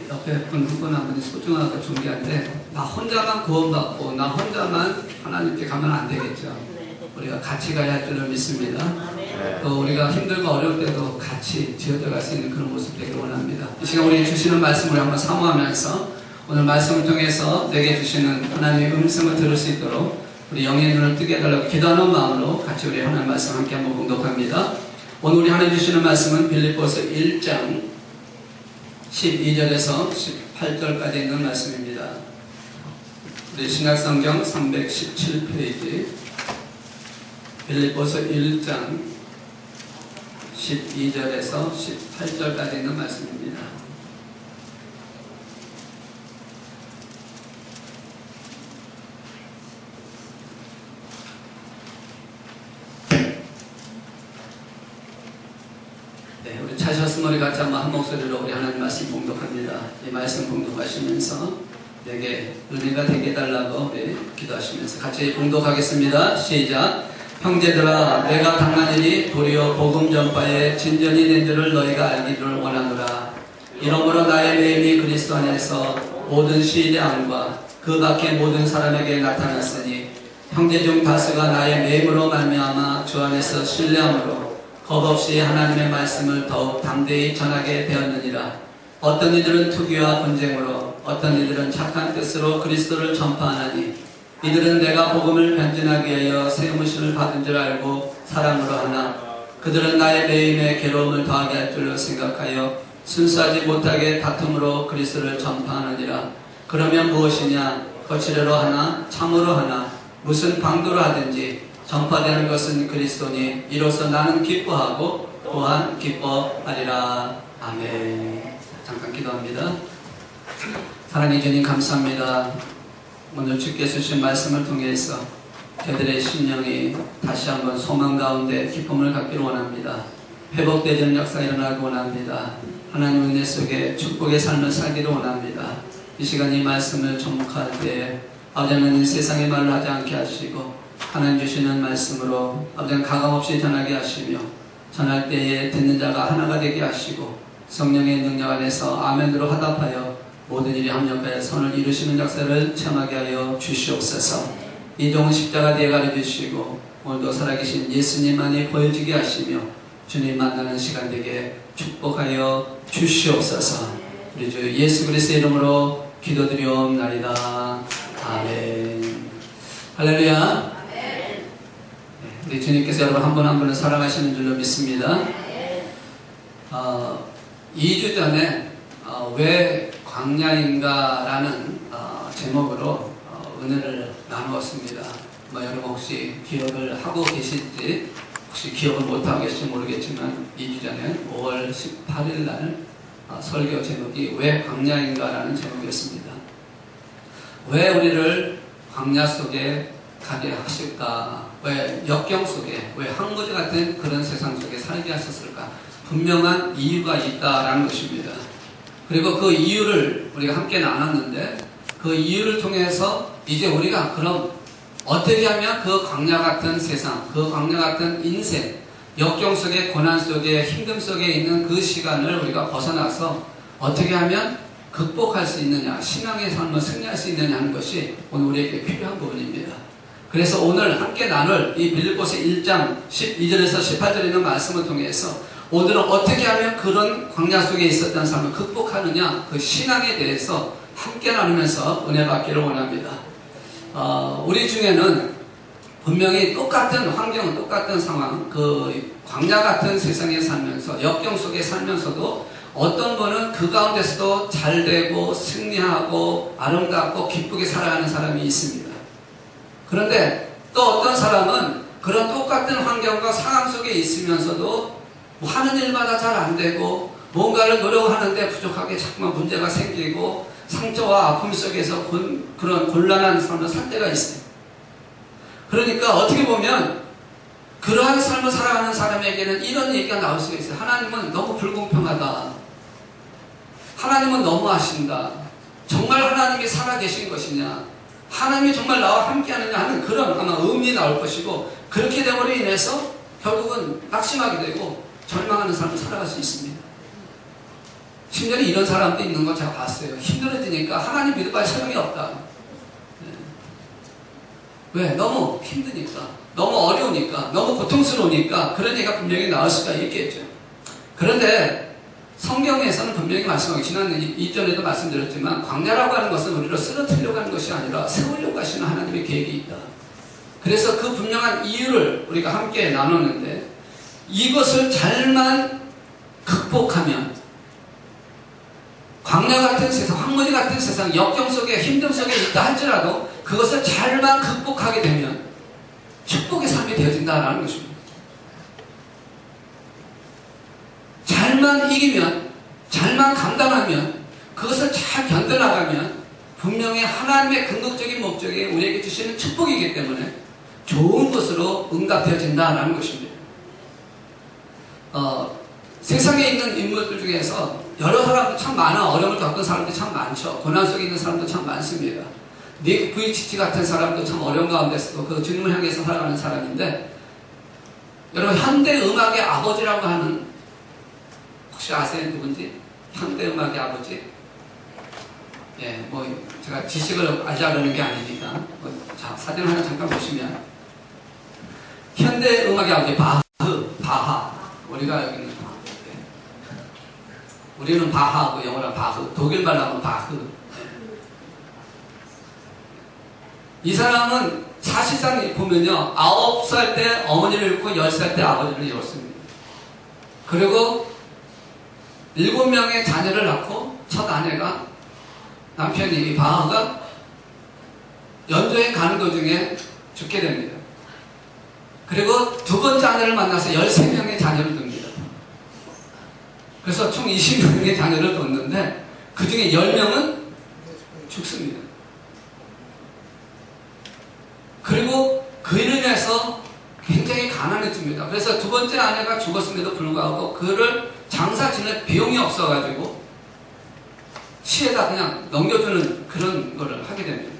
옆에 분 한 분 한 분이 소중하고 존귀한데 나 혼자만 구원받고 나 혼자만 하나님께 가면 안 되겠죠. 우리가 같이 가야 할 줄을 믿습니다. 또 우리가 힘들고 어려울 때도 같이 지어져 갈 수 있는 그런 모습 되길 원합니다. 이 시간 우리 주시는 말씀을 한번 사모하면서 오늘 말씀을 통해서 내게 주시는 하나님의 음성을 들을 수 있도록 우리 영의 눈을 뜨게 해달라고 기도하는 마음으로 같이 우리 하나님 말씀 함께 한번 봉독합니다. 오늘 우리 하나님 주시는 말씀은 빌립보서 1장 12절에서 18절까지 있는 말씀입니다. 우리 신약성경 317페이지 빌립보서 1장 12절에서 18절까지 있는 말씀입니다. 네, 우리 차셨으면 우리 같이 한번 한 목소리로 우리 하나님 말씀 봉독합니다. 이 말씀 봉독하시면서 내게 은혜가 되게 해달라고 우리 기도하시면서 같이 봉독하겠습니다. 시작. 형제들아, 내가 당한 일이 도리어 복음 전파에 진전이 된 줄을 너희가 알기를 원하노라. 이러므로 나의 매임이 그리스도 안에서 모든 시대함과 그 밖의 모든 사람에게 나타났으니 형제 중 다수가 나의 매임으로 말미암아 주 안에서 신뢰함으로 겁없이 하나님의 말씀을 더욱 담대히 전하게 되었느니라. 어떤 이들은 투기와 분쟁으로, 어떤 이들은 착한 뜻으로 그리스도를 전파하나니 이들은 내가 복음을 변진하기 위하여 세우심을 받은 줄 알고 사랑으로 하나 그들은 나의 매임에 괴로움을 더하게 할 줄로 생각하여 순수하지 못하게 다툼으로 그리스도를 전파하느니라. 그러면 무엇이냐? 거칠어로 하나 참으로 하나 무슨 방도로 하든지 전파되는 것은 그리스도니 이로써 나는 기뻐하고 또한 기뻐하리라. 아멘. 잠깐 기도합니다. 사랑해 주님 감사합니다. 오늘 주께서 주신 말씀을 통해서 저희들의 심령이 다시 한번 소망 가운데 기쁨을 갖기를 원합니다. 회복되는 역사가 일어나기 원합니다. 하나님 은혜 속에 축복의 삶을 살기를 원합니다. 이 시간 이 말씀을 접목할 때에 아버지 하나님 세상의 말을 하지 않게 하시고 하나님 주시는 말씀으로 아버지 가감없이 전하게 하시며 전할 때에 듣는 자가 하나가 되게 하시고 성령의 능력 안에서 아멘으로 화답하여 모든 일이 합력하여 선을 이루시는 역사를 체험하게 하여 주시옵소서. 이 종은 십자가 뒤에 가려주시고 오늘도 살아계신 예수님만이 보여지게 하시며 주님 만나는 시간 되게 축복하여 주시옵소서. 우리 주 예수 그리스도의 이름으로 기도드리옵나이다. 아멘. 할렐루야. 네, 우리 주님께서 여러분 한 분 한 분을 사랑하시는 줄로 믿습니다. 2주 전에 왜 광야인가 라는 제목으로 은혜를 나누었습니다. 여러분 혹시 기억을 하고 계실지 혹시 기억을 못하고 계실지 모르겠지만 2주 전에 5월 18일 날 설교 제목이 왜 광야인가 라는 제목이었습니다. 왜 우리를 광야 속에 가게 하실까? 왜 역경 속에, 왜 항구지 같은 그런 세상 속에 살게 하셨을까? 분명한 이유가 있다라는 것입니다. 그리고 그 이유를 우리가 함께 나눴는데 그 이유를 통해서 이제 우리가 그럼 어떻게 하면 그 광야 같은 세상, 그 광야 같은 인생, 역경 속에 고난 속에 힘듦 속에 있는 그 시간을 우리가 벗어나서 어떻게 하면 극복할 수 있느냐, 신앙의 삶을 승리할 수 있느냐 하는 것이 오늘 우리에게 필요한 부분입니다. 그래서 오늘 함께 나눌 이 빌립보서 1장 12절에서 18절에 있는 말씀을 통해서 오늘은 어떻게 하면 그런 광야 속에 있었던 삶을 극복하느냐, 그 신앙에 대해서 함께 나누면서 은혜 받기를 원합니다. 우리 중에는 분명히 똑같은 환경, 똑같은 상황, 그 광야 같은 세상에 살면서 역경 속에 살면서도 어떤 분은 그 가운데서도 잘되고 승리하고 아름답고 기쁘게 살아가는 사람이 있습니다. 그런데 또 어떤 사람은 그런 똑같은 환경과 상황 속에 있으면서도 하는 일마다 잘 안되고 뭔가를 노력하는데 부족하게 자꾸만 문제가 생기고 상처와 아픔 속에서 그런 곤란한 삶을 살 때가 있어요. 그러니까 어떻게 보면 그러한 삶을 살아가는 사람에게는 이런 얘기가 나올 수가 있어요. 하나님은 너무 불공평하다. 하나님은 너무하신다. 정말 하나님이 살아계신 것이냐, 하나님이 정말 나와 함께하느냐 하는 그런 아마 의문이 나올 것이고, 그렇게 되므로 인해서 결국은 낙심하게 되고 절망하는 삶을 살아갈 수 있습니다. 심지어 이런 사람도 있는 거 제가 봤어요. 힘들어지니까 하나님 믿을 바에 소용이 없다. 왜? 너무 힘드니까, 너무 어려우니까, 너무 고통스러우니까 그런 얘기가 분명히 나올 수가 있겠죠. 그런데 성경에서는 분명히 말씀하고, 지난 이전에도 말씀드렸지만 광야라고 하는 것은 우리를 쓰러뜨리려고 하는 것이 아니라 세우려고 하시는 하나님의 계획이 있다. 그래서 그 분명한 이유를 우리가 함께 나눴는데, 이것을 잘만 극복하면 광야 같은 세상, 황무지 같은 세상, 역경 속에, 힘듦 속에 있다 할지라도 그것을 잘만 극복하게 되면 축복의 삶이 되어진다는 것입니다. 잘만 이기면, 잘만 감당하면, 그것을 잘 견뎌나가면 분명히 하나님의 궁극적인 목적이 우리에게 주시는 축복이기 때문에 좋은 것으로 응답되어진다는 것입니다. 세상에 있는 인물들 중에서 여러 사람들 참 많아. 어려움을 겪은 사람들이 참 많죠. 고난 속에 있는 사람도 참 많습니다. 닉 부이치치 같은 사람도 참 어려운 가운데서도 그 주님을 향해서 살아가는 사람인데, 여러분 현대 음악의 아버지라고 하는, 혹시 아세요? 누군지? 현대 음악의 아버지? 예, 뭐 제가 지식을 알자는 게 아니니까 자, 사진 하나 잠깐 보시면 현대 음악의 아버지 바하. 우리가 여기는 우리는 바하고 영어로 바흐, 독일 말로 하면 바흐. 이 사람은 사실상 보면요, 9살 때 어머니를 잃고 10살 때 아버지를 잃었습니다. 그리고 7명의 자녀를 낳고 첫 아내가, 남편이 이 바하가 연주에 가는 도중에 죽게 됩니다. 그리고 두 번째 아내를 만나서 13명의 자녀를 둡니다. 그래서 총 20명의 자녀를 뒀는데 그 중에 10명은 죽습니다. 그리고 그로 인해서 굉장히 가난해집니다. 그래서 두 번째 아내가 죽었음에도 불구하고 그를 장사 지낼 비용이 없어가지고 시에다 그냥 넘겨주는 그런 거를 하게 됩니다.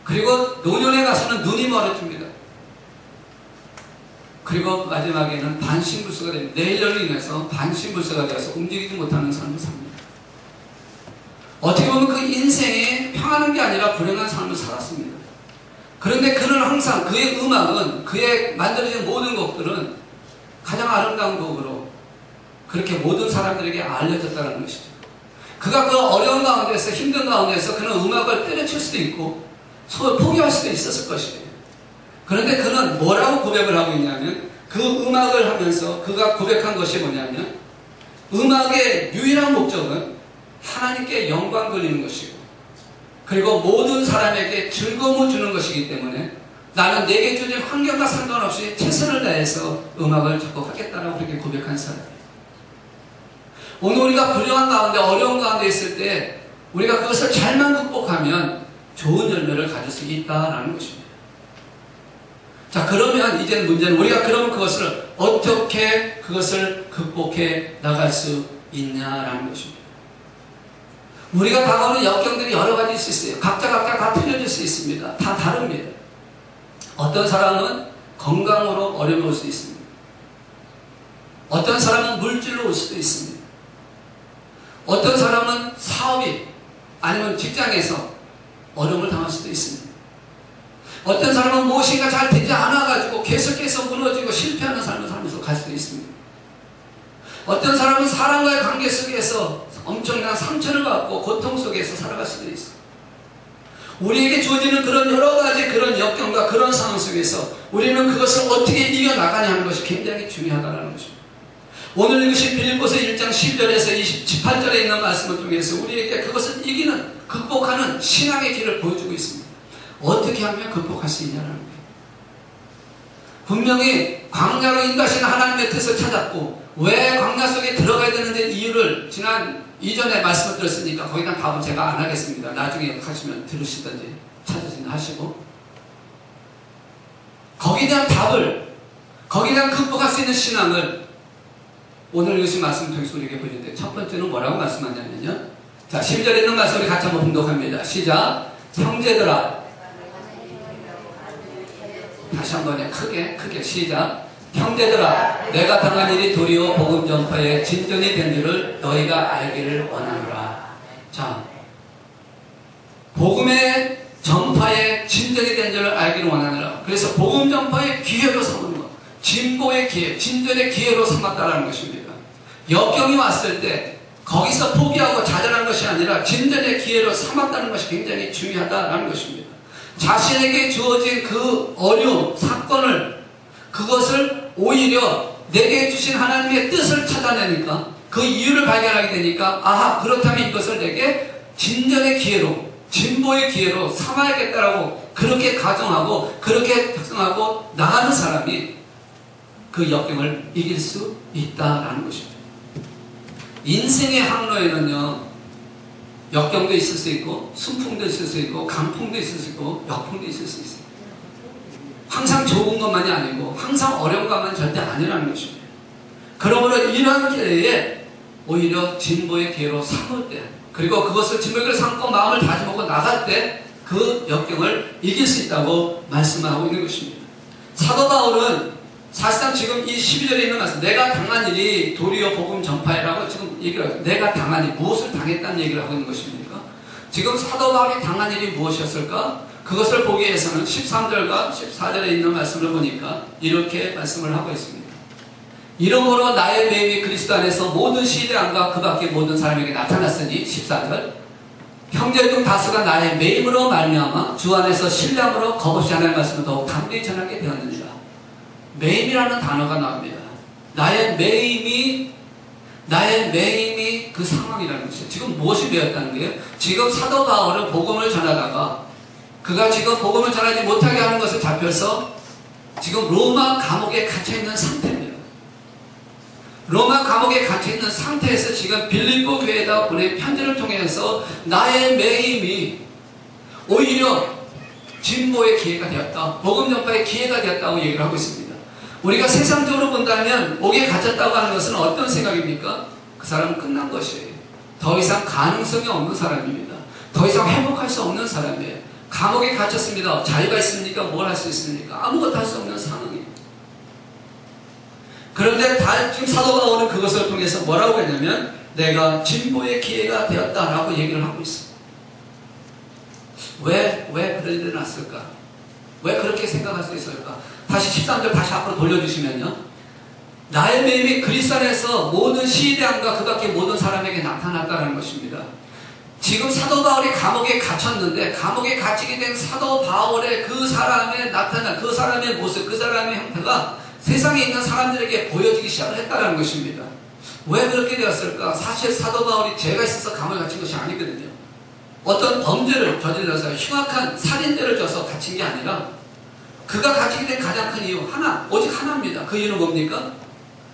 그리고 노년에 가서는 눈이 멀어집니다. 그리고 마지막에는 반신불수가 됩니다. 뇌혈련으로 인해서 반신불수가 되어서 움직이지 못하는 삶을 삽니다. 어떻게 보면 그 인생이 평안한 게 아니라 불행한 삶을 살았습니다. 그런데 그는 항상 그의 음악은, 그의 만들어진 모든 곡들은 가장 아름다운 곡으로 그렇게 모든 사람들에게 알려졌다는 것이죠. 그가 그 어려운 가운데서, 힘든 가운데서 그는 음악을 때려칠 수도 있고 포기할 수도 있었을 것이에요. 그런데 그는 뭐라고 고백을 하고 있냐면, 그 음악을 하면서 그가 고백한 것이 뭐냐면, 음악의 유일한 목적은 하나님께 영광 돌리는 것이고, 그리고 모든 사람에게 즐거움을 주는 것이기 때문에 나는 내게 주어진 환경과 상관없이 최선을 다해서 음악을 작곡하겠다라고 그렇게 고백한 사람이에요. 오늘 우리가 불행한 가운데, 어려운 가운데 있을 때 우리가 그것을 잘만 극복하면 좋은 열매를 가질 수 있다라는 것입니다. 자, 그러면 이제 문제는 우리가 그러면 그것을 어떻게 그것을 극복해 나갈 수 있냐라는 것입니다. 우리가 다가오는 역경들이 여러 가지일 수 있어요. 각자 다 틀려질 수 있습니다. 다 다릅니다. 어떤 사람은 건강으로 어려움이 올 수 있습니다. 어떤 사람은 물질로 올 수도 있습니다. 어떤 사람은 사업이 아니면 직장에서 어려움을 당할 수도 있습니다. 어떤 사람은 무엇인가 잘 되지 않아가지고 계속해서 무너지고 실패하는 삶을 살면서 갈 수도 있습니다. 어떤 사람은 사람과의 관계 속에서 엄청난 상처를 받고 고통 속에서 살아갈 수도 있어요. 우리에게 주어지는 그런 여러 가지 그런 역경과 그런 상황 속에서 우리는 그것을 어떻게 이겨나가냐 하는 것이 굉장히 중요하다는 것입니다. 오늘 읽으신 빌립보서 1장 10절에서 18절에 있는 말씀을 통해서 우리에게 그것을 이기는, 극복하는 신앙의 길을 보여주고 있습니다. 어떻게 하면 극복할 수 있냐는 거예요. 분명히 광야로 인도하시는 하나님의 뜻을 찾았고, 왜 광야 속에 들어가야 되는데 이유를 이전에 말씀을 드렸으니까 거기에 대한 답은 제가 안 하겠습니다. 나중에 하시면 들으시든지 찾으시든지 하시고, 거기에 대한 답을, 거기에 대한 극복할 수 있는 신앙을 오늘 읽으신 말씀 통해서 우리에게 보여주는데, 첫 번째는 뭐라고 말씀하냐면요, 자, 12절에 있는 말씀 우리 같이 한번 봉독합니다. 시작. 형제들아, 다시 한번 크게 시작. 형제들아 내가 당한 일이 도리어 복음 전파의 진전이 된 줄을 너희가 알기를 원하노라. 자, 복음의 전파의 진전이 된 줄을 알기를 원하노라. 그래서 복음 전파의 기회로 삼은 것, 진보의 기회, 진전의 기회로 삼았다라는 것입니다. 역경이 왔을 때 거기서 포기하고 좌절한 것이 아니라 진전의 기회로 삼았다는 것이 굉장히 중요하다라는 것입니다. 자신에게 주어진 그 어려움, 사건을, 그것을 오히려 내게 주신 하나님의 뜻을 찾아내니까, 그 이유를 발견하게 되니까, 아하, 그렇다면 이것을 내게 진전의 기회로, 진보의 기회로 삼아야겠다라고 그렇게 가정하고 그렇게 작성하고 나가는 사람이 그 역경을 이길 수 있다라는 것입니다. 인생의 항로에는요, 역경도 있을 수 있고 순풍도 있을 수 있고 강풍도 있을 수 있고 역풍도 있을 수 있어요. 항상 좋은 것만이 아니고 항상 어려운 것만 절대 아니라는 것입니다. 그러므로 이러한 기회에 오히려 진보의 기회로 삼을 때, 그리고 그것을 진보의 기회로 삼고 마음을 다짐하고 나갈 때 그 역경을 이길 수 있다고 말씀하고 있는 것입니다. 사도 바울은 사실상 지금 이 12절에 있는 말씀, 내가 당한 일이 도리어 복음 전파이라고 지금 얘기를 하고, 내가 당한 일, 무엇을 당했다는 얘기를 하고 있는 것입니까? 지금 사도 바울이 당한 일이 무엇이었을까? 그것을 보기 위해서는 13절과 14절에 있는 말씀을 보니까 이렇게 말씀을 하고 있습니다. 이러므로 나의 매임이 그리스도 안에서 모든 시대안과 그 밖의 모든 사람에게 나타났으니, 14절, 형제 중 다수가 나의 매임으로 말미암아 주 안에서 신뢰함으로 겁없이 하나님의 말씀을 더욱 담대히 전하게 되었느니라. 매임이라는 단어가 나옵니다. 나의 매임이 그 상황이라는 것이에요. 지금 무엇이 되었다는 거예요? 지금 사도 바울은 복음을 전하다가 그가 지금 복음을 전하지 못하게 하는 것을 잡혀서 지금 로마 감옥에 갇혀있는 상태입니다. 로마 감옥에 갇혀있는 상태에서 지금 빌립보 교회에다 보낸 편지를 통해서 나의 매임이 오히려 진보의 기회가 되었다, 복음 전파의 기회가 되었다고 얘기를 하고 있습니다. 우리가 세상적으로 본다면 목에 갇혔다고 하는 것은 어떤 생각입니까? 그 사람은 끝난 것이에요. 더 이상 가능성이 없는 사람입니다. 더 이상 회복할 수 없는 사람이에요. 감옥에 갇혔습니다. 자유가 있습니까? 뭘 할 수 있습니까? 아무것도 할 수 없는 상황입니다. 그런데 지금 사도 바울은 그것을 통해서 뭐라고 했냐면 내가 진보의 기회가 되었다라고 얘기를 하고 있습니다. 왜 그런 일이 났을까? 왜 그렇게 생각할 수 있을까? 다시 13절 다시 앞으로 돌려주시면요, 나의 매임이 그리스도 안에서 모든 시대함과 그 밖의 모든 사람에게 나타났다는 것입니다. 지금 사도 바울이 감옥에 갇혔는데 감옥에 갇히게 된 사도 바울의 그 사람의 나타난 그 사람의 모습, 그 사람의 형태가 세상에 있는 사람들에게 보여지기 시작을 했다는 것입니다. 왜 그렇게 되었을까? 사실 사도 바울이 죄가 있어서 감옥에 갇힌 것이 아니거든요. 어떤 범죄를 저질러서 흉악한 살인죄를 져서 갇힌 게 아니라 그가 가지게 된 가장 큰 이유 오직 하나입니다. 그 이유는 뭡니까?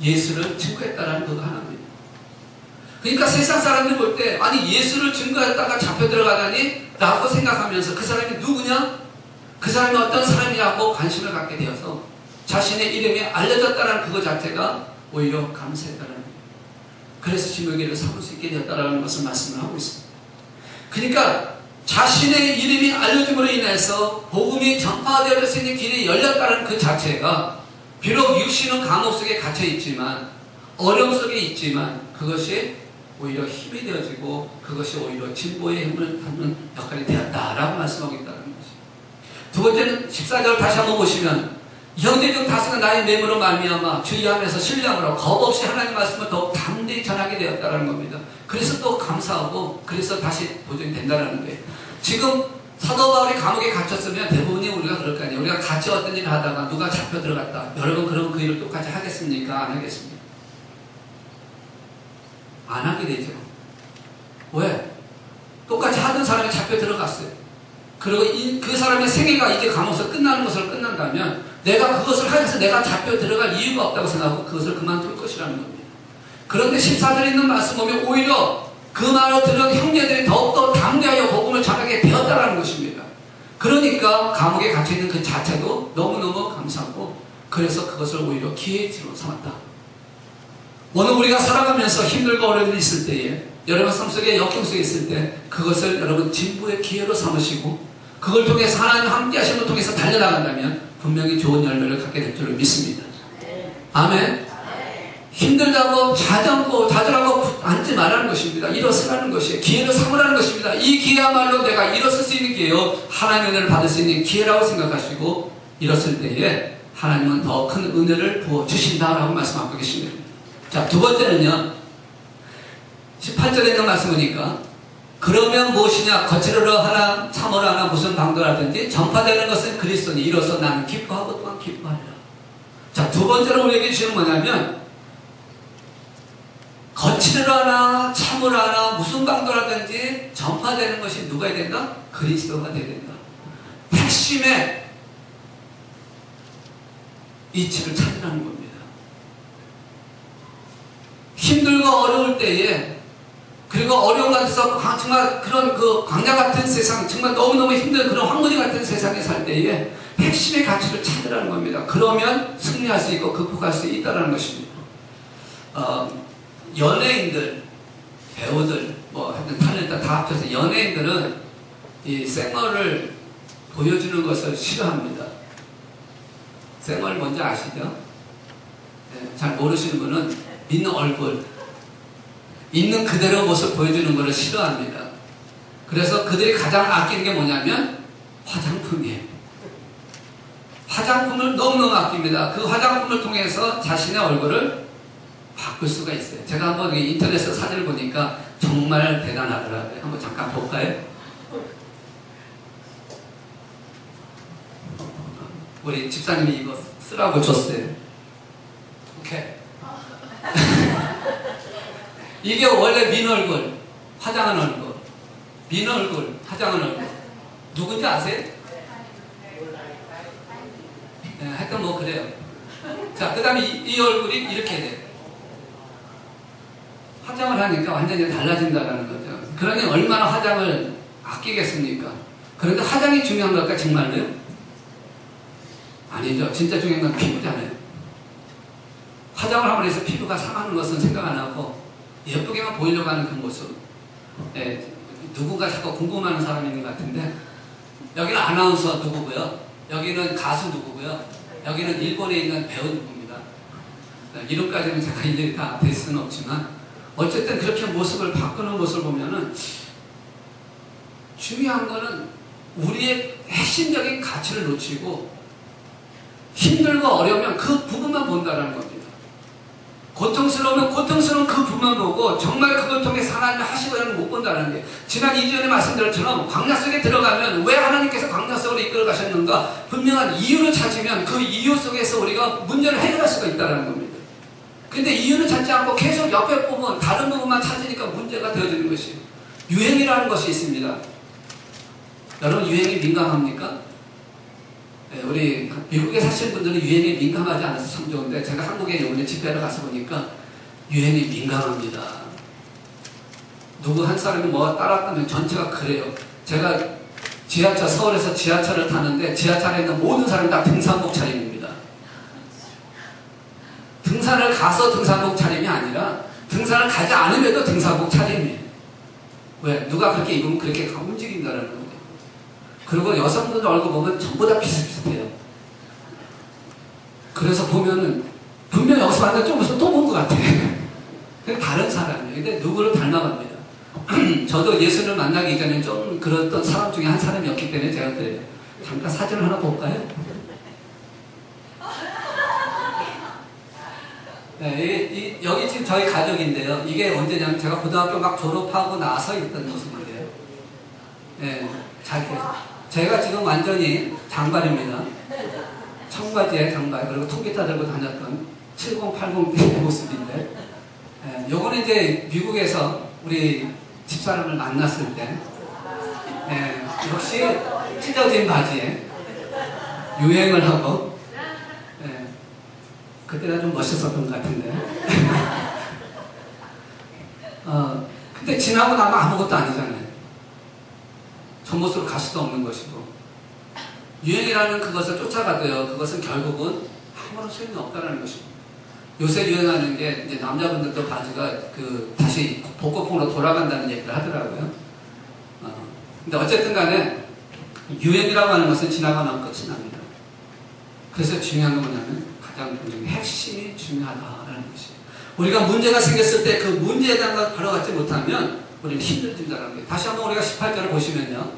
예수를 증거했다라는 그거 하나입니다. 그러니까 세상 사람들이 볼 때 아니 예수를 증거했다가 잡혀 들어가다니 라고 생각하면서 그 사람이 누구냐? 그 사람이 어떤 사람이냐고 관심을 갖게 되어서 자신의 이름이 알려졌다는 그거 자체가 오히려 감사했다는 거예요. 그래서 진보기를 삼을 수 있게 되었다는 것을 말씀을 하고 있습니다. 그러니까 자신의 이름이 알려짐으로 인해서 복음이 전파되어질 수 있는 길이 열렸다는 그 자체가 비록 육신은 감옥 속에 갇혀 있지만 어려움 속에 있지만 그것이 오히려 힘이 되어지고 그것이 오히려 진보의 힘을 받는 역할이 되었다라고 말씀하고 있다는 것이죠. 두 번째는 14절 다시 한번 보시면 형제 중 다수가 나의 매임으로 말미암아 주의 안에서 신뢰함으로 겁없이 하나님의 말씀을 더욱 담대히 전하게 되었다는 겁니다. 그래서 또 감사하고 그래서 다시 도전이 된다는 거예요. 지금 사도 바울이 감옥에 갇혔으면 대부분이 우리가 그럴 거 아니에요. 우리가 같이 어떤 일을 하다가 누가 잡혀 들어갔다. 여러분 그럼 그 일을 똑같이 하겠습니까? 안 하겠습니까? 안 하게 되죠. 왜? 똑같이 하던 사람이 잡혀 들어갔어요. 그리고 그 사람의 생애가 이제 감옥에서 끝나는 것으로 끝난다면 내가 그것을 하면서 내가 잡혀 들어갈 이유가 없다고 생각하고 그것을 그만둘 것이라는 겁니다. 그런데 14절에 있는 말씀 보면 오히려 그 말을 들은 형제들이 더욱더 담대하여 복음을 전하게 되었다는 것입니다. 그러니까 감옥에 갇혀있는 그 자체도 너무너무 감사하고 그래서 그것을 오히려 기회로 삼았다. 오늘 우리가 살아가면서 힘들고 어려운 일이 있을 때에 여러분 삶 속에 역경 속에 있을 때 그것을 여러분 진보의 기회로 삼으시고 그걸 통해서 하나님 함께 하심을 통해서 달려나간다면 분명히 좋은 열매를 갖게 될 줄을 믿습니다. 아멘. 힘들다고 좌절하고 앉지 말라는 것입니다. 일어서라는 것이에요. 기회를 삼으라는 것입니다. 이 기회야말로 내가 일어설 수 있는 기회요, 하나님의 은혜를 받을 수 있는 기회라고 생각하시고 일어설 때에 하나님은 더 큰 은혜를 부어주신다라고 말씀하고 계십니다. 자, 두 번째는요, 18절에 있는 말씀 보니까 그러면 무엇이냐, 거칠으려 하나 참으려 하나 무슨 방도라든지 전파되는 것은 그리스도니 이로써 나는 기뻐하고 또한 기뻐하리라. 자, 두 번째로 우리에게 주시는 뭐냐면, 거칠으려 하나 참으려 하나 무슨 방도라든지 전파되는 것이 누가 해야 된다? 그리스도가 되어야 된다. 핵심의 이치를 찾으라는 겁니다. 힘들고 어려울 때에, 그리고 어려운 곳에서 정말 그런 그 광야 같은 세상, 정말 너무너무 힘든 그런 황무지 같은 세상에 살 때에 핵심의 가치를 찾으라는 겁니다. 그러면 승리할 수 있고 극복할 수 있다는 것입니다. 연예인들, 배우들, 뭐 하여튼 탤런트 다 합쳐서 연예인들은 이 생얼을 보여주는 것을 싫어합니다. 생얼 뭔지 아시죠? 네, 잘 모르시는 분은 있는 얼굴, 있는 그대로 모습 보여주는 것을 싫어합니다. 그래서 그들이 가장 아끼는 게 뭐냐면 화장품이에요. 화장품을 너무너무 아낍니다. 그 화장품을 통해서 자신의 얼굴을 바꿀 수가 있어요. 제가 한번 인터넷에서 사진을 보니까 정말 대단하더라고요. 한번 잠깐 볼까요? 우리 집사님이 이거 쓰라고 줬어요. 오케이. 이게 원래 민 얼굴, 화장한 얼굴, 민 얼굴, 화장한 얼굴. 누군지 아세요? 네, 하여튼 뭐 그래요. 자, 그 다음에 이 얼굴이 이렇게 돼요. 화장을 하니까 완전히 달라진다는 거죠. 그러니 얼마나 화장을 아끼겠습니까? 그런데 화장이 중요한 걸까, 정말로요? 아니죠. 진짜 중요한 건 피부잖아요. 화장을 하고 해서 피부가 상하는 것은 생각 안 하고 예쁘게만 보이려고 하는 그 모습. 네, 누군가 자꾸 궁금해하는 사람이 있는 것 같은데, 여기는 아나운서 누구고요, 여기는 가수 누구고요, 여기는 일본에 있는 배우 누구입니다. 네, 이름까지는 제가 일일이 다 될 수는 없지만 어쨌든 그렇게 모습을 바꾸는 모습을 보면은 중요한 거는 우리의 핵심적인 가치를 놓치고 힘들고 어려우면 그 부분만 본다는 겁니다. 고통스러우면 고통스러운 그 부분만 보고 정말 그걸 통해 하나님이 하시고는 못 본다는 게, 지난 2주에 말씀드렸처럼 광야 속에 들어가면 왜 하나님께서 광야 속으로 이끌어 가셨는가, 분명한 이유를 찾으면 그 이유 속에서 우리가 문제를 해결할 수가 있다는 겁니다. 근데 이유는 찾지 않고 계속 옆에 보면 다른 부분만 찾으니까 문제가 되어지는 것이에요. 유행이라는 것이 있습니다. 여러분, 유행에 민감합니까? 네, 우리 미국에 사시는 분들은 유행에 민감하지 않아서 참 좋은데, 제가 한국에 오늘 집회를 가서 보니까 유행에 민감합니다. 누구 한 사람이 뭐 따라하면 전체가 그래요. 제가 서울에서 지하철을 타는데 지하철에 있는 모든 사람이 다 등산복 차림입니다. 등산을 가서 등산복 차림이 아니라 등산을 가지 않으면도 등산복 차림이에요. 왜? 누가 그렇게 입으면 그렇게 움직인다는 거예요. 그리고 여성분들 얼굴 보면 전부 다 비슷비슷해요. 그래서 보면은 분명히 여기서 만나 좀 있으면 또 본 것 같아. 다른 사람이에요. 근데 누구를 닮아갑니다. 저도 예수를 만나기 전에 좀 그랬던 사람 중에 한 사람이었기 때문에 제가 그래요. 잠깐 사진을 하나 볼까요? 네, 여기 지금 저희 가족인데요. 이게 언제냐면 제가 고등학교 막 졸업하고 나서 있던 모습인데요. 네, 제가 지금 완전히 장발입니다. 청바지에 장발, 그리고 통기타 들고 다녔던 7080 때 모습인데, 네, 요거는 이제 미국에서 우리 집사람을 만났을 때, 네, 역시 찢어진 바지에 유행을 하고, 그때가 좀 멋있었던 것 같은데. 근데 지나고 나면 아무것도 아니잖아요. 저 모습으로 갈 수도 없는 것이고, 유행이라는 그것을 쫓아가도요, 그것은 결국은 아무런 소용이 없다는 것입니다. 요새 유행하는 게 이제 남자분들도 바지가 다시 복고풍으로 돌아간다는 얘기를 하더라고요. 근데 어쨌든 간에 유행이라고 하는 것은 지나고 나면 끝이 납니다. 그래서 중요한 건 뭐냐면 가장 본질적인 핵심이 중요하다라는 것이에요. 우리가 문제가 생겼을 때 그 문제에 대한 걸 바로잡지 못하면 우리는 힘들어진다는 거예요. 다시 한번 우리가 18절을 보시면요.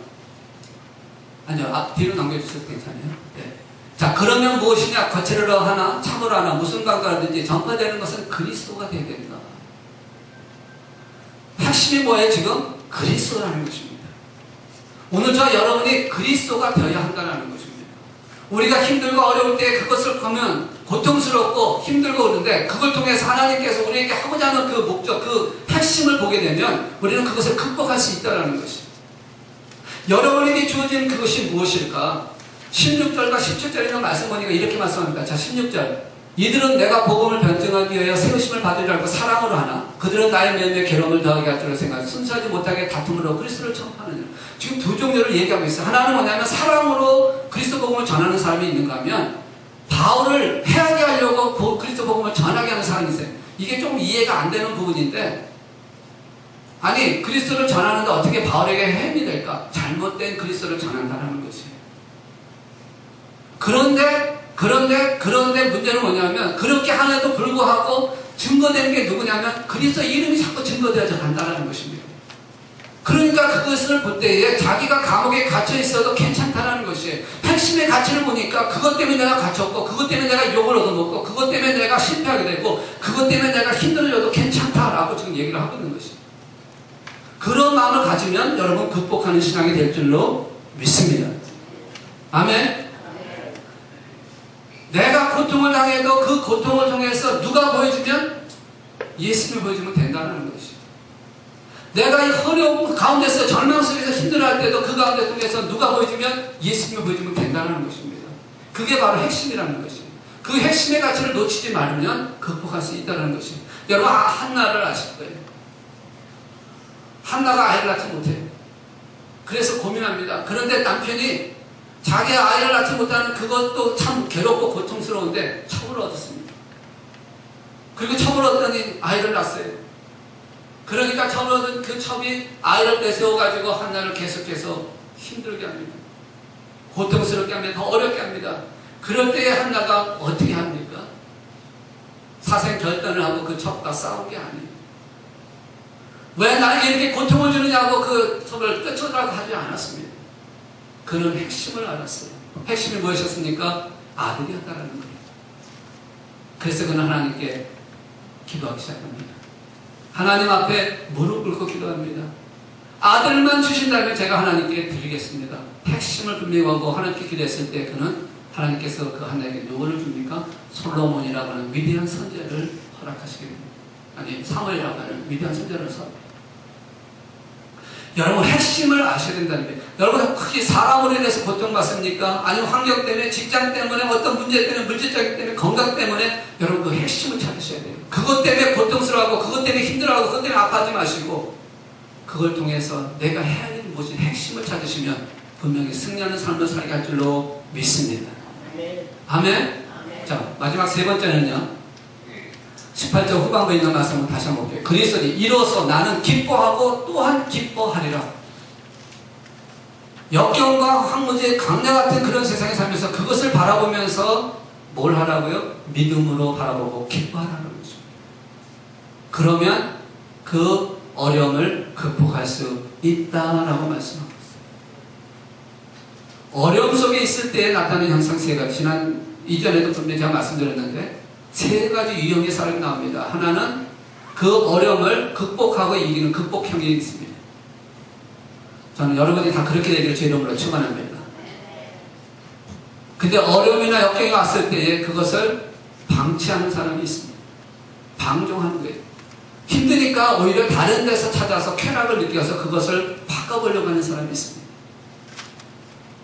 아니요, 뒤로 남겨주셔도 괜찮아요. 네. 자, 그러면 무엇이냐? 거칠으로 하나, 참으로 하나, 무슨 강도라든지 전파되는 것은 그리스도가 되어야 된다. 핵심이 뭐예요, 지금? 그리스도라는 것입니다. 오늘 저 여러분이 그리스도가 되어야 한다는 것입니다. 우리가 힘들고 어려울 때 그것을 보면 고통스럽고 힘들고 그러는데 그걸 통해서 하나님께서 우리에게 하고자 하는 그 목적, 그 핵심을 보게 되면 우리는 그것을 극복할 수 있다는 것이에요. 여러분에게 주어진 그것이 무엇일까? 16절과 17절에 있는 말씀 보니까 이렇게 말씀합니다. 자, 16절. 이들은 내가 복음을 변증하기 위하여 세우심을 받으려 알고 사랑으로 하나 그들은 나의 매매에 괴로움을 더하게 할 줄을 생각하고 순수하지 못하게 다툼으로 그리스도를 전파하느냐. 지금 두 종류를 얘기하고 있어요. 하나는 뭐냐면 사랑으로 그리스도 복음을 전하는 사람이 있는가 하면 바울을 해하게 하려고 그리스도 복음을 전하게 하는 사람이 있어요. 이게 좀 이해가 안 되는 부분인데 아니 그리스도를 전하는데 어떻게 바울에게 해임이 될까? 잘못된 그리스도를 전한다는 것이에요. 그런데 문제는 뭐냐면 그렇게 하는데도 불구하고 증거되는 게 누구냐면 그리스도 이름이 자꾸 증거되어져 간다는 것입니다. 그러니까 그것을 볼 때에 자기가 감옥에 갇혀 있어도 괜찮다는 것이에요. 핵심의 가치를 보니까 그것 때문에 내가 갇혔고 그것 때문에 내가 욕을 얻어먹고 그것 때문에 내가 실패하게 되고 그것 때문에 내가 힘들어져도 괜찮다라고 지금 얘기를 하고 있는 것이에요. 그런 마음을 가지면 여러분 극복하는 신앙이 될 줄로 믿습니다. 아멘. 내가 고통을 당해도 그 고통을 통해서 누가 보여주면 예수님을 보여주면 된다는 것이에요. 내가 이 어려움 가운데서 절망 속에서 힘들어할 때도 그 가운데 통해서 누가 보여주면 예수님을 보여주면 된다는 것입니다. 그게 바로 핵심이라는 것이에요. 그 핵심의 가치를 놓치지 말으면 극복할 수 있다는 것이에요. 여러분 한나를 아실 거예요. 한나가 아이를 낳지 못해요. 그래서 고민합니다. 그런데 남편이 자기 아이를 낳지 못하는 그것도 참 괴롭고 고통스러운데 첩을 얻었습니다. 그리고 첩을 얻더니 아이를 낳았어요. 그러니까 첩을 얻은 그 첩이 아이를 내세워가지고 한나를 계속해서 힘들게 합니다. 고통스럽게 합니다. 더 어렵게 합니다. 그럴 때에 한나가 어떻게 합니까? 사생 결단을 하고 그 첩과 싸운 게 아니에요. 왜 나에게 이렇게 고통을 주느냐고 그 첩을 쫓아가고 하지 않았습니다. 그는 핵심을 알았어요. 핵심이 무엇이었습니까? 아들이었다라는 거예요. 그래서 그는 하나님께 기도하기 시작합니다. 하나님 앞에 무릎 꿇고 기도합니다. 아들만 주신다면 제가 하나님께 드리겠습니다. 핵심을 분명히 하고 하나님께 기도했을 때 그는 하나님께서 그 하나님께 누구를 줍니까? 솔로몬이라고 하는 위대한 선지자를 허락하시게 됩니다. 아니 사무엘이라고 하는 위대한 선지자를 허락합니다. 여러분 핵심을 아셔야 된다는 거예요. 여러분 혹시 사람으로 인해서 고통받습니까? 아니면 환경 때문에, 직장 때문에, 어떤 문제 때문에, 물질적인 때문에, 건강 때문에 여러분 그 핵심을 찾으셔야 돼요. 그것 때문에 고통스러워하고 그것 때문에 힘들어하고 그것 때문에 아파하지 마시고 그걸 통해서 내가 해야 할 일이 무엇인지 핵심을 찾으시면 분명히 승리하는 삶을 살게 할 줄로 믿습니다. 아멘. 아멘. 자, 마지막 세 번째는요. 18절 후반부에 있는 말씀을 다시 한번 볼게요. 그리스도니 이로써 나는 기뻐하고 또한 기뻐하리라. 역경과 황무지의 강야 같은 그런 세상에 살면서 그것을 바라보면서 뭘 하라고요? 믿음으로 바라보고 기뻐하라는 거죠. 그러면 그 어려움을 극복할 수 있다라고 말씀하고 있어요. 어려움 속에 있을 때 나타나는 형상 세 가지. 지난 이전에도 분명히 제가 말씀드렸는데 세 가지 유형의 사람이 나옵니다. 하나는 그 어려움을 극복하고 이기는 극복형이 있습니다. 저는 여러분이 다 그렇게 되기를 제 이름으로 축원합니다. 근데 어려움이나 역경이 왔을 때에 그것을 방치하는 사람이 있습니다. 방종하는 거예요. 힘드니까 오히려 다른 데서 찾아서 쾌락을 느껴서 그것을 바꿔보려고 하는 사람이 있습니다.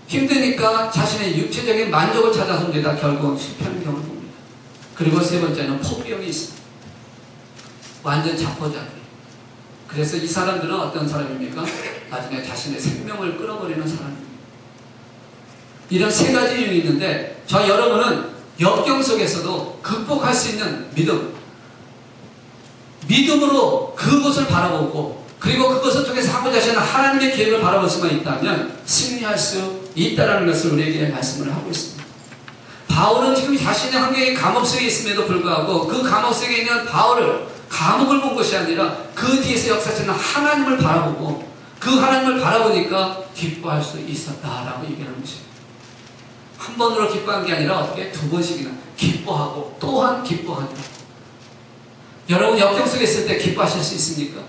힘드니까 자신의 육체적인 만족을 찾아서 옵니다. 결국은 실패하는 경우를 봅니다. 그리고 세 번째는 포기형이 있습니다. 완전 자포자기. 그래서 이 사람들은 어떤 사람입니까? 나중에 자신의 생명을 끊어버리는 사람입니다. 이런 세 가지 유형이 있는데 저 여러분은 역경 속에서도 극복할 수 있는 믿음으로 그것을 바라보고 그리고 그것을 통해서 하고자 하시는 하나님의 계획을 바라볼 수만 있다면 승리할 수 있다는 것을 우리에게 말씀을 하고 있습니다. 바울은 지금 자신의 환경이 감옥 속에 있음에도 불구하고 그 감옥 속에 있는 바울을 감옥을 본 것이 아니라 그 뒤에서 역사하시는 하나님을 바라보고 그 하나님을 바라보니까 기뻐할 수 있었다라고 얘기하는 것입니다. 한 번으로 기뻐한 게 아니라 어떻게 두 번씩이나 기뻐하고 또한 기뻐한다. 여러분 역경 속에 있을 때 기뻐하실 수 있습니까?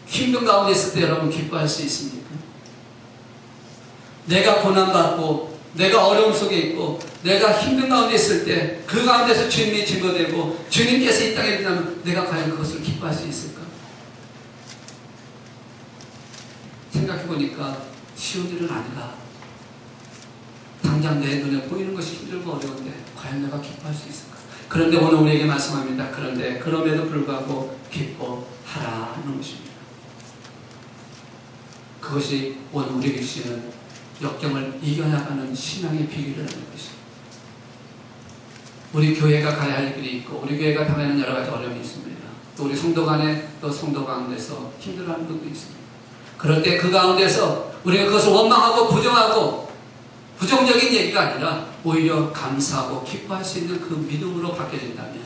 힘든 가운데 있을 때 여러분 기뻐할 수 있습니까? 내가 고난받고 내가 어려움 속에 있고 내가 힘든 가운데 있을 때 그 가운데서 주님이 증거되고 주님께서 이 땅에 있다면 내가 과연 그것을 기뻐할 수 있을까? 생각해보니까 쉬운 일은 아니다. 당장 내 눈에 보이는 것이 힘들고 어려운데 과연 내가 기뻐할 수 있을까? 그런데 오늘 우리에게 말씀합니다. 그런데 그럼에도 불구하고 기뻐하라는 것입니다. 그것이 오늘 우리에게 주시는 역경을 이겨나가는 신앙의 비결이라는 것입니다. 우리 교회가 가야 할 길이 있고 우리 교회가 당하는 여러 가지 어려움이 있습니다. 또 우리 성도 간에 또 성도 가운데서 힘들어하는 분도 있습니다. 그럴 때 그 가운데서 우리가 그것을 원망하고 부정하고 부정적인 얘기가 아니라 오히려 감사하고 기뻐할 수 있는 그 믿음으로 바뀌어진다면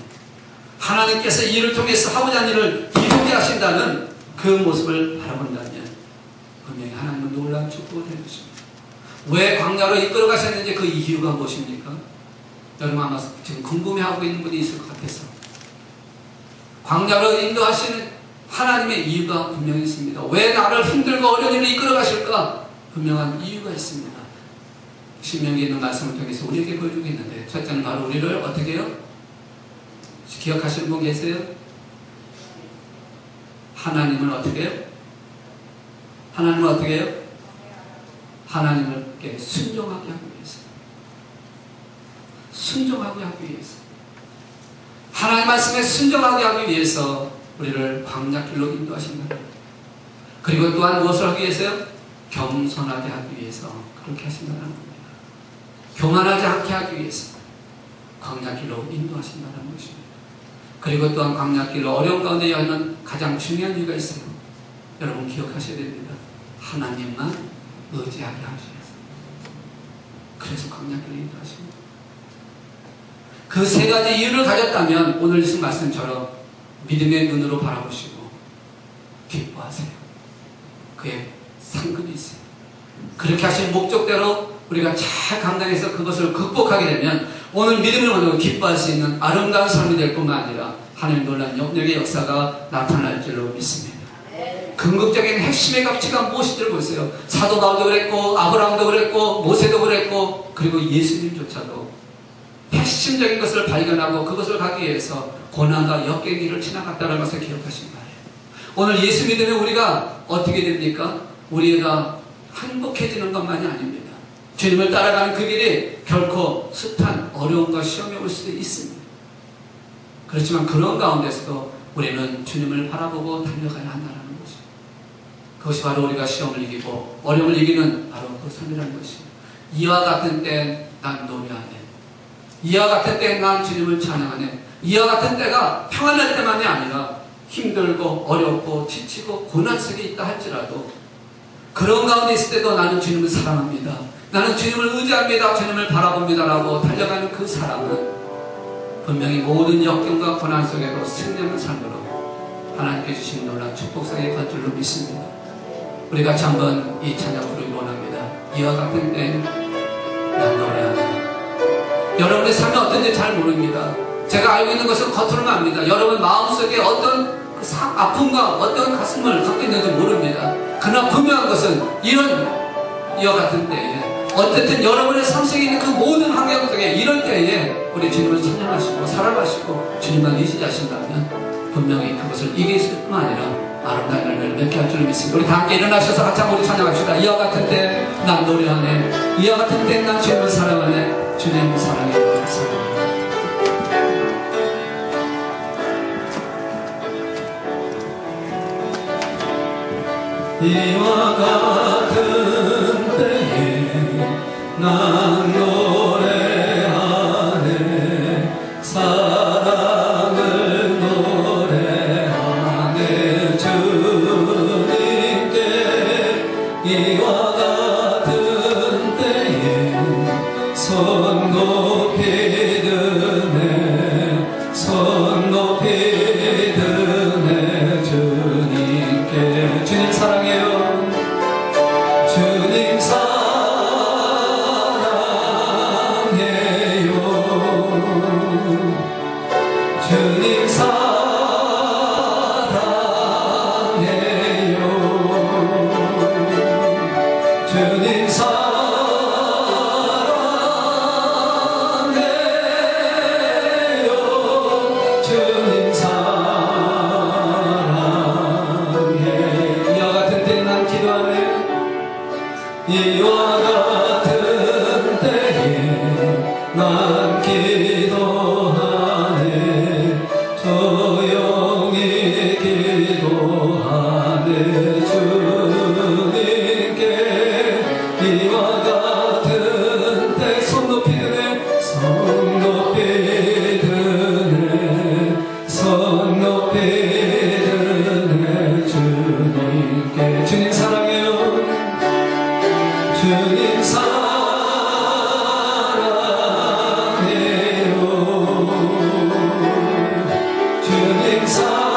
하나님께서 이 일을 통해서 하고자 하는 일을 이루게 하신다는 그 모습을 바라본다면 분명히 하나님은 놀라운 축복이 될 것입니다. 왜 광야로 이끌어 가셨는지 그 이유가 무엇입니까? 여러분 아마 지금 궁금해하고 있는 분이 있을 것 같아서 광야로 인도하시는 하나님의 이유가 분명히 있습니다. 왜 나를 힘들고 어려운 일을 이끌어 가실까? 분명한 이유가 있습니다. 신명기에 있는 말씀을 통해서 우리에게 보여주고 있는데 첫째는 바로 우리를 어떻게 해요? 기억하시는 분 계세요? 하나님을 어떻게 해요? 하나님을 어떻게 해요? 하나님께 순종하게 하기 위해서 순종하게 하기 위해서 하나님 말씀에 순종하게 하기 위해서 우리를 광야길로 인도하신다. 그리고 또한 무엇을 하기 위해서요? 겸손하게 하기 위해서 그렇게 하신다는 겁니다. 교만하지 않게 하기 위해서 광야길로 인도하신다는 것입니다. 그리고 또한 광야길로 어려운 가운데 여는 가장 중요한 이유가 있어요. 여러분 기억하셔야 됩니다. 하나님만 의지하게 하셔서 그래서 광야길로 인도하십니다. 그 세 가지 이유를 가졌다면 오늘 무슨 말씀처럼 믿음의 눈으로 바라보시고 기뻐하세요. 그의 상급이 있어요. 그렇게 하신 목적대로 우리가 잘 감당해서 그것을 극복하게 되면 오늘 믿음을 가지고 기뻐할 수 있는 아름다운 삶이 될 뿐만 아니라 하나님의 놀라운 영역의 역사가 나타날 줄로 믿습니다. 궁극적인 핵심의 가치가 무엇인지를 보세요. 사도 바울도 그랬고 아브라함도 그랬고 모세도 그랬고 그리고 예수님조차도 핵심적인 것을 발견하고 그것을 가기 위해서 고난과 역경의 길을 지나갔다는 것을 기억하신 거예요. 오늘 예수 믿으면 우리가 어떻게 됩니까? 우리가 행복해지는 것만이 아닙니다. 주님을 따라가는 그 길이 결코 숱한 어려움과 시험이 올 수도 있습니다. 그렇지만 그런 가운데서도 우리는 주님을 바라보고 달려가야 한다는 것입니다. 그것이 바로 우리가 시험을 이기고 어려움을 이기는 바로 그 삶이라는 것입니다. 이와 같은 때엔 난 노래하네. 이와 같은 때엔 난 주님을 찬양하네. 이와 같은 때가 평안할 때만이 아니라 힘들고 어렵고 지치고 고난 속에 있다 할지라도 그런 가운데 있을 때도 나는 주님을 사랑합니다. 나는 주님을 의지합니다. 주님을 바라봅니다. 라고 달려가는 그 사람은 분명히 모든 역경과 고난 속에도 승리하는 삶으로 하나님께 주신 놀라운 축복 속에 갈 줄로 믿습니다. 우리 같이 한번 이 찬양 부르기 원합니다. 이와 같은 때는 난 노래하네. 여러분의 삶이 어떤지 잘 모릅니다. 제가 알고 있는 것은 겉으로만 압니다. 여러분 마음속에 어떤 그 아픔과 어떤 가슴을 갖고 있는지 모릅니다. 그러나 분명한 것은 이와 같은 때에 어쨌든 여러분의 삶 속에 있는 그 모든 환경 속에 이런 때에 우리 주님을 찬양하시고 사랑하시고 주님만 의지하신다면 분명히 그것을 이길 뿐만 아니라 아름다운 열매를 맺게 할 줄 믿습니다. 우리 다 함께 일어나셔서 같이 한번 우리 찬양합시다. 이와 같은 때 난 노래하네. 이와 같은 때 난 주님을 사랑하네. 주님 사랑해. 사랑해. 이와 같은 때에 난 노래하네. 사랑을 노래하네. 주님께 이와 같은 기도하네 주님께 이와 같은 때 손 높이 드네 손 높이 드네 손 높이 드네 주님께 주님 사랑해요 주님 사랑해요 주님 사랑해요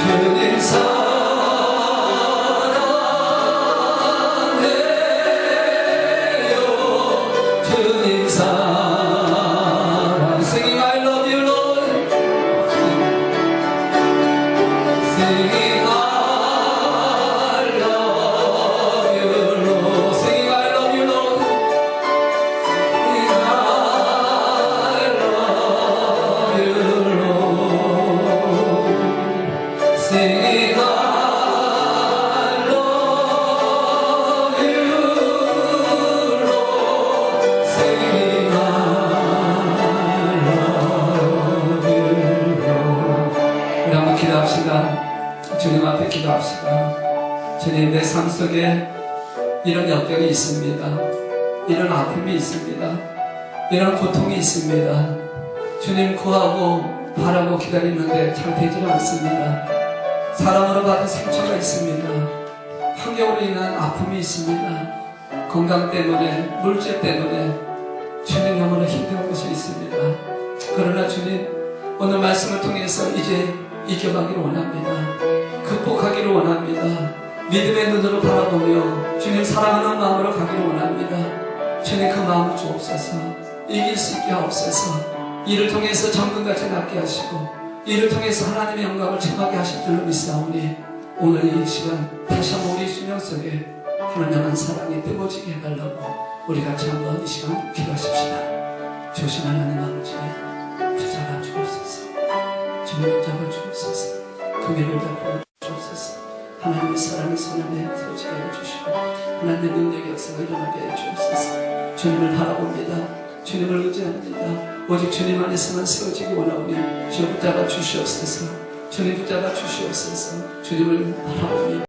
주님 사랑해요 주님 사랑 Singing I love you Lord Singing I love you Lord Singing I love you Lord Singing I love you Lord Singing I love you Lord Singing I love you Lord 우리 한번 기도합시다 주님 앞에 기도합시다 주님 내 삶 속에 이런 역경이 있습니다 이런 아픔이 있습니다 이런 고통이 있습니다 주님 구하고 바라고 기다리는데 잘 되지는 않습니다 사랑으로 받은 상처가 있습니다 환경으로 인한 아픔이 있습니다 건강 때문에 물질 때문에 주님 너무나 힘든 것이 있습니다 그러나 주님 오늘 말씀을 통해서 이제 이겨가기를 원합니다 극복하기를 원합니다 믿음의 눈으로 바라보며 주님 사랑하는 마음으로 가기를 원합니다 주님 그 마음을 주옵소서 이길 수 있게 하옵소서 이를 통해서 정금같이 낫게 하시고 이를 통해서 하나님의 영광을 체험하게 하실 줄로 믿사오니 오늘 이 시간 다시 한번 우리 심령 속에 하나님의 사랑이 뜨거워지게 해달라고 우리 같이 한번 이 시간 기도하십시다 조신 하나님 아버지 붙잡아 주옵소서 주님 붙잡아 주옵소서 금일을 다 부어주옵소서 하나님의 사랑의 손안에 세워지게 해주시고 하나님의 능력의 역사가 일어나게 해주옵소서 주님을 바라봅니다 주님을 의지합니다 오직 주님 안에서만 세워지기 원하오니 주님 붙잡아 주시옵소서 주님 붙잡아 주시옵소서 주님을 바라보며